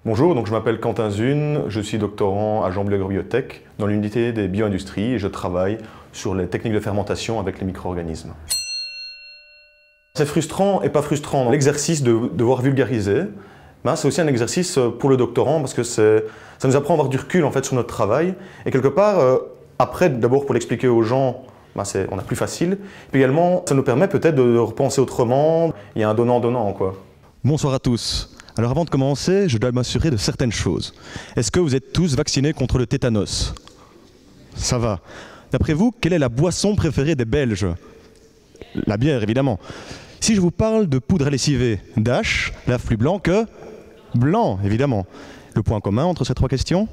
Bonjour, donc je m'appelle Quentin Zune, je suis doctorant à Jean Bleuler Agrobiotech dans l'unité des bioindustries et je travaille sur les techniques de fermentation avec les micro-organismes. C'est frustrant et pas frustrant. L'exercice de devoir vulgariser, c'est aussi un exercice pour le doctorant parce que ça nous apprend à avoir du recul en fait, sur notre travail. Et quelque part, après, d'abord pour l'expliquer aux gens, on a plus facile. Puis également, ça nous permet peut-être de repenser autrement. Il y a un donnant-donnant, quoi. Bonsoir à tous. Alors avant de commencer, je dois m'assurer de certaines choses. Est-ce que vous êtes tous vaccinés contre le tétanos? Ça va. D'après vous, quelle est la boisson préférée des Belges? La bière, évidemment. Si je vous parle de poudre à lessiver, Dash lave plus blanc que blanc, évidemment. Le point commun entre ces trois questions?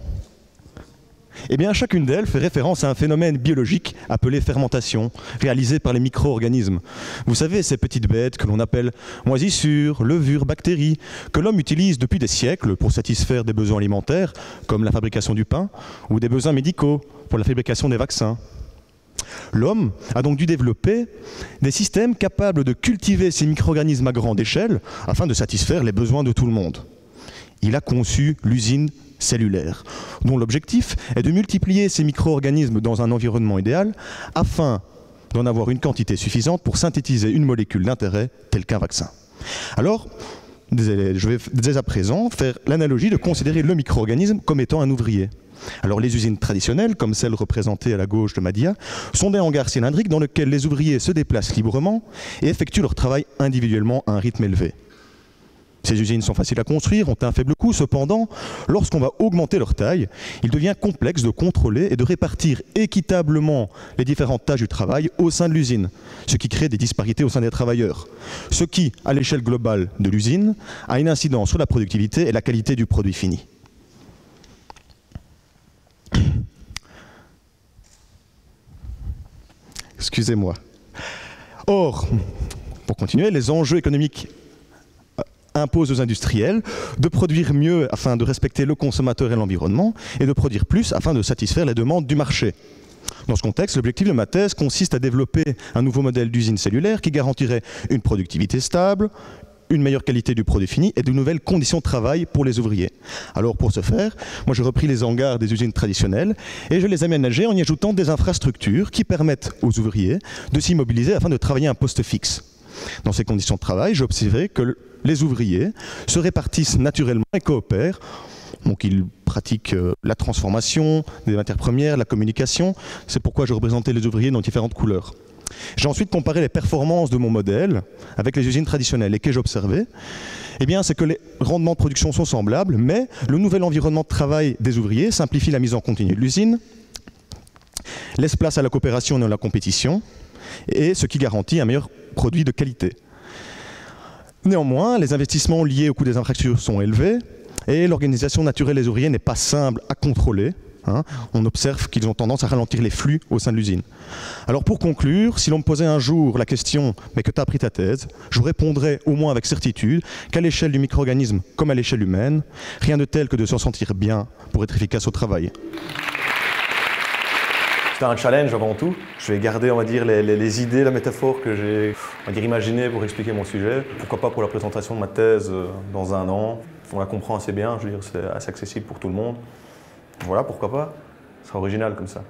Eh bien, chacune d'elles fait référence à un phénomène biologique appelé fermentation, réalisé par les micro-organismes. Vous savez, ces petites bêtes que l'on appelle moisissures, levures, bactéries, que l'homme utilise depuis des siècles pour satisfaire des besoins alimentaires, comme la fabrication du pain, ou des besoins médicaux, pour la fabrication des vaccins. L'homme a donc dû développer des systèmes capables de cultiver ces micro-organismes à grande échelle afin de satisfaire les besoins de tout le monde. Il a conçu l'usine cellulaire, dont l'objectif est de multiplier ces micro-organismes dans un environnement idéal afin d'en avoir une quantité suffisante pour synthétiser une molécule d'intérêt telle qu'un vaccin. Alors, je vais dès à présent faire l'analogie de considérer le micro-organisme comme étant un ouvrier. Alors les usines traditionnelles, comme celle représentée à la gauche de Madia, sont des hangars cylindriques dans lesquels les ouvriers se déplacent librement et effectuent leur travail individuellement à un rythme élevé. Ces usines sont faciles à construire, ont un faible coût, cependant, lorsqu'on va augmenter leur taille, il devient complexe de contrôler et de répartir équitablement les différentes tâches du travail au sein de l'usine, ce qui crée des disparités au sein des travailleurs, ce qui, à l'échelle globale de l'usine, a une incidence sur la productivité et la qualité du produit fini. Excusez-moi. Or, pour continuer, les enjeux économiques impose aux industriels de produire mieux afin de respecter le consommateur et l'environnement et de produire plus afin de satisfaire les demandes du marché. Dans ce contexte, l'objectif de ma thèse consiste à développer un nouveau modèle d'usine cellulaire qui garantirait une productivité stable, une meilleure qualité du produit fini et de nouvelles conditions de travail pour les ouvriers. Alors pour ce faire, moi j'ai repris les hangars des usines traditionnelles et je les ai aménagés en y ajoutant des infrastructures qui permettent aux ouvriers de s'y mobiliser afin de travailler à un poste fixe. Dans ces conditions de travail, j'ai observé que les ouvriers se répartissent naturellement et coopèrent. Donc ils pratiquent la transformation des matières premières, la communication. C'est pourquoi je représentais les ouvriers dans différentes couleurs. J'ai ensuite comparé les performances de mon modèle avec les usines traditionnelles. Et que j'ai observé, c'est que les rendements de production sont semblables, mais le nouvel environnement de travail des ouvriers simplifie la mise en continu de l'usine, laisse place à la coopération et à la compétition, et ce qui garantit un meilleur produit de qualité. Néanmoins, les investissements liés au coût des infrastructures sont élevés et l'organisation naturelle des ouvriers n'est pas simple à contrôler. On observe qu'ils ont tendance à ralentir les flux au sein de l'usine. Alors pour conclure, si l'on me posait un jour la question « mais que t'as appris ta thèse ?», je vous répondrais au moins avec certitude qu'à l'échelle du micro-organisme comme à l'échelle humaine, rien de tel que de se sentir bien pour être efficace au travail. C'est un challenge avant tout. Je vais garder, on va dire, les idées, la métaphore que j'ai, imaginées pour expliquer mon sujet. Pourquoi pas pour la présentation de ma thèse dans un an. On la comprend assez bien, je veux dire, c'est assez accessible pour tout le monde. Voilà, pourquoi pas. Ce sera original comme ça.